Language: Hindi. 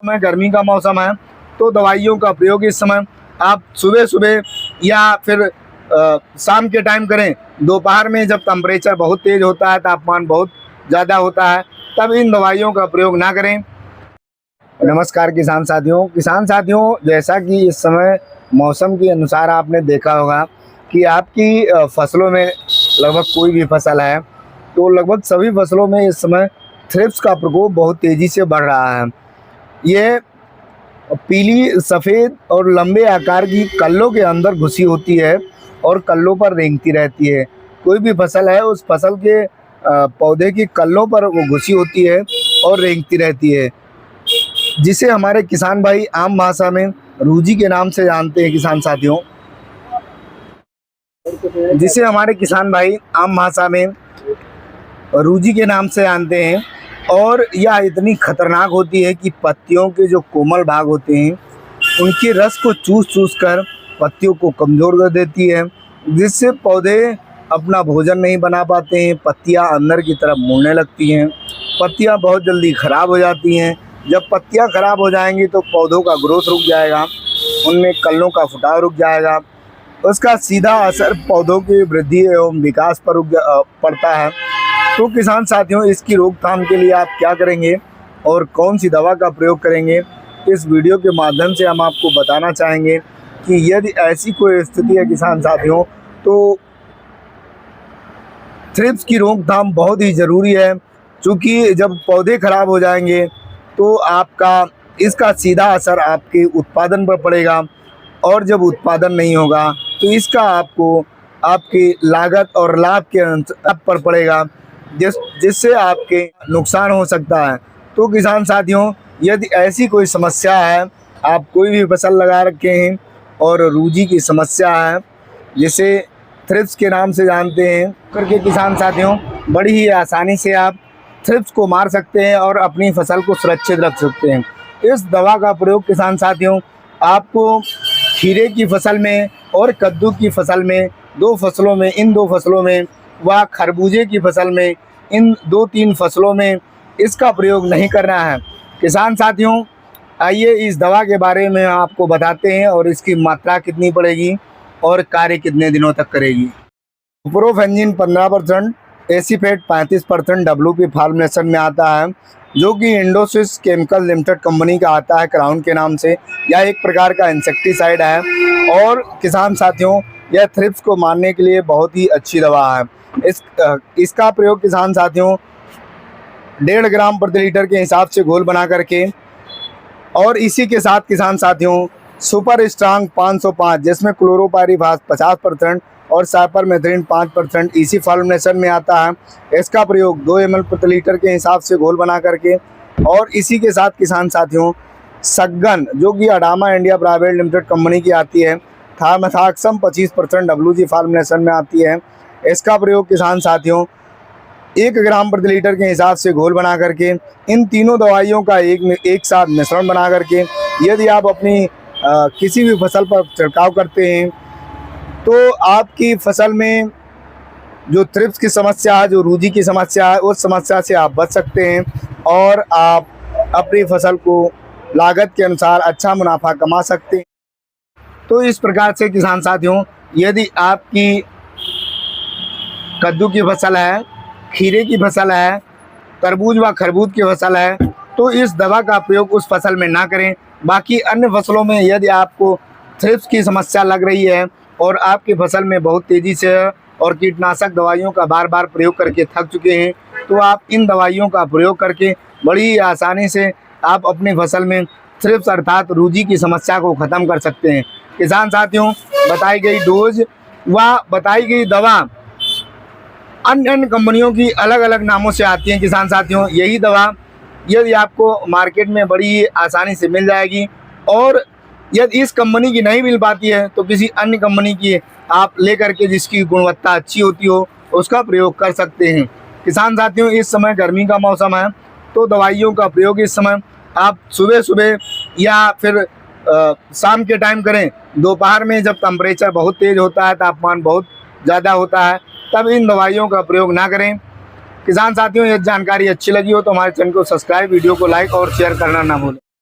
समय गर्मी का मौसम है, तो दवाइयों का प्रयोग इस समय आप सुबह सुबह या फिर शाम के टाइम करें। दोपहर में जब टेम्परेचर बहुत तेज़ होता है, तापमान बहुत ज़्यादा होता है, तब इन दवाइयों का प्रयोग ना करें। नमस्कार किसान साथियों, जैसा कि इस समय मौसम के अनुसार आपने देखा होगा कि आपकी फसलों में लगभग कोई भी फसल है तो लगभग सभी फसलों में इस समय थ्रिप्स का प्रकोप बहुत तेज़ी से बढ़ रहा है। ये पीली, सफ़ेद और लंबे आकार की कल्लों के अंदर घुसी होती है और कल्लों पर रेंगती रहती है। कोई भी फसल है, उस फसल के पौधे की कल्लों पर वो घुसी होती है और रेंगती रहती है, जिसे हमारे किसान भाई आम भाषा में रूजी के नाम से जानते हैं। किसान साथियों, जिसे हमारे किसान भाई आम भाषा में रूजी के नाम से जानते हैं। और यह इतनी खतरनाक होती है कि पत्तियों के जो कोमल भाग होते हैं उनके रस को चूस कर पत्तियों को कमज़ोर कर देती है, जिससे पौधे अपना भोजन नहीं बना पाते हैं। पत्तियां अंदर की तरफ मुड़ने लगती हैं, पत्तियां बहुत जल्दी ख़राब हो जाती हैं। जब पत्तियां ख़राब हो जाएंगी तो पौधों का ग्रोथ रुक जाएगा, उनमें कल्लों का फुटाव रुक जाएगा। उसका सीधा असर पौधों की वृद्धि एवं विकास पर पड़ता है। तो किसान साथियों, इसकी रोकथाम के लिए आप क्या करेंगे और कौन सी दवा का प्रयोग करेंगे, इस वीडियो के माध्यम से हम आपको बताना चाहेंगे कि यदि ऐसी कोई स्थिति है किसान साथियों, तो थ्रिप्स की रोकथाम बहुत ही ज़रूरी है। क्योंकि जब पौधे खराब हो जाएंगे तो इसका सीधा असर आपके उत्पादन पर पड़ेगा, और जब उत्पादन नहीं होगा तो इसका आपकी लागत और लाभ के पर पड़ेगा, जिससे आपके नुकसान हो सकता है। तो किसान साथियों, यदि ऐसी कोई समस्या है, आप कोई भी फसल लगा रखे हैं और रूजी की समस्या है, जिसे थ्रिप्स के नाम से जानते हैं, करके किसान साथियों बड़ी ही आसानी से आप थ्रिप्स को मार सकते हैं और अपनी फसल को सुरक्षित रख सकते हैं। इस दवा का प्रयोग किसान साथियों आपको खीरे की फसल में और कद्दू की फसल में, इन दो फसलों में व खरबूजे की फसल में, इन 2-3 फसलों में इसका प्रयोग नहीं करना है। किसान साथियों, आइए इस दवा के बारे में आपको बताते हैं और इसकी मात्रा कितनी पड़ेगी और कार्य कितने दिनों तक करेगी। प्रोफेंजिन 15%, एसीफेट 35% WP फॉर्मुलेशन में आता है, जो कि इंडोसिस केमिकल लिमिटेड कंपनी का आता है क्राउन के नाम से। यह एक प्रकार का इंसेक्टिसाइड है और किसान साथियों यह थ्रिप्स को मारने के लिए बहुत ही अच्छी दवा है। इसका प्रयोग किसान साथियों 1.5 ग्राम प्रति लीटर के हिसाब से घोल बना करके, और इसी के साथ किसान साथियों सुपर स्ट्रांग 505, जिसमें क्लोरोपाइरीफास 50% और साइपरमेथ्रिन 5% इसी फॉर्मुलेशन में आता है। इसका प्रयोग 2 ml प्रति लीटर के हिसाब से घोल बना करके, और इसी के साथ किसान साथियों सग्गन, जो कि Adama India private limited company की आती है, थार्मेथाक्सम 25% WG फॉर्मुलेशन में आती है। इसका प्रयोग किसान साथियों 1 ग्राम प्रति लीटर के हिसाब से घोल बना करके, इन तीनों दवाइयों का एक साथ मिश्रण बना करके यदि आप अपनी किसी भी फसल पर छिड़काव करते हैं, तो आपकी फसल में जो थ्रिप्स की समस्या है, जो रूजी की समस्या है, उस समस्या से आप बच सकते हैं और आप अपनी फसल को लागत के अनुसार अच्छा मुनाफा कमा सकते हैं। तो इस प्रकार से किसान साथियों, यदि आपकी कद्दू की फसल है, खीरे की फसल है, तरबूज व खरबूज की फसल है, तो इस दवा का प्रयोग उस फसल में ना करें। बाकी अन्य फसलों में यदि आपको थ्रिप्स की समस्या लग रही है और आपकी फसल में बहुत तेज़ी से और कीटनाशक दवाइयों का बार बार प्रयोग करके थक चुके हैं, तो आप इन दवाइयों का प्रयोग करके बड़ी आसानी से आप अपनी फसल में थ्रिप्स अर्थात रूजी की समस्या को ख़त्म कर सकते हैं। किसान साथियों, बताई गई डोज व बताई गई दवा अन्य कंपनियों की अलग अलग नामों से आती हैं। किसान साथियों, यही दवा यदि आपको मार्केट में बड़ी आसानी से मिल जाएगी, और यदि इस कंपनी की नहीं मिल पाती है तो किसी अन्य कंपनी की आप लेकर के जिसकी गुणवत्ता अच्छी होती हो उसका प्रयोग कर सकते हैं। किसान साथियों, इस समय गर्मी का मौसम है, तो दवाइयों का प्रयोग इस समय आप सुबह सुबह या फिर शाम के टाइम करें। दोपहर में जब टेम्परेचर बहुत तेज़ होता है, तापमान बहुत ज़्यादा होता है, तब इन दवाइयों का प्रयोग ना करें। किसान साथियों, यदि जानकारी अच्छी लगी हो तो हमारे चैनल को सब्सक्राइब, वीडियो को लाइक और शेयर करना ना भूलें।